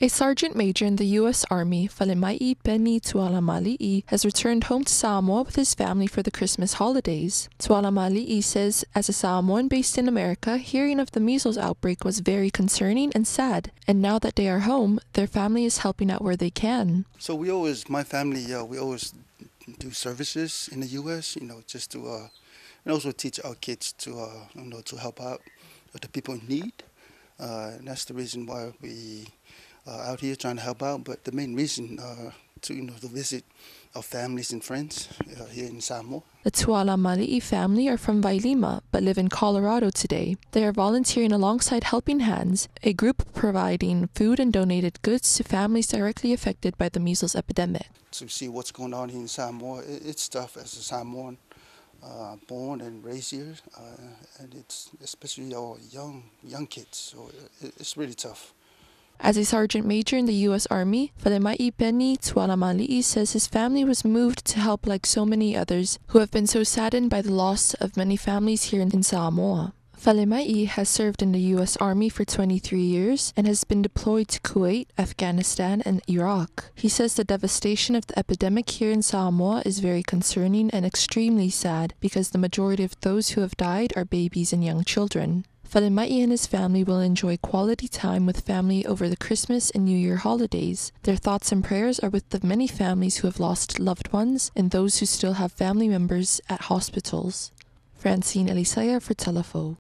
A sergeant major in the U.S. Army, Falemai Penny Tualamali'i, has returned home to Samoa with his family for the Christmas holidays. Tualamali'i says, as a Samoan based in America, hearing of the measles outbreak was very concerning and sad, and now that they are home, their family is helping out where they can. So my family, we always do services in the U.S., just to, and also teach our kids to, to help out with the people in need. And that's the reason why we out here trying to help out, but the main reason to visit our families and friends here in Samoa. The Tualamali'i family are from Vailima but live in Colorado today. They are volunteering alongside Helping Hands, a group providing food and donated goods to families directly affected by the measles epidemic. To see what's going on here in Samoa, it's tough as a Samoan, born and raised here, and it's especially our young kids, so it's really tough. As a sergeant major in the U.S. Army, Falemai Penny Tualamali'i says his family was moved to help like so many others who have been so saddened by the loss of many families here in Samoa. Falemai has served in the U.S. Army for 23 years and has been deployed to Kuwait, Afghanistan, and Iraq. He says the devastation of the epidemic here in Samoa is very concerning and extremely sad because the majority of those who have died are babies and young children. Falemai and his family will enjoy quality time with family over the Christmas and New Year holidays. Their thoughts and prayers are with the many families who have lost loved ones and those who still have family members at hospitals. Francine Elisaya for Telefo.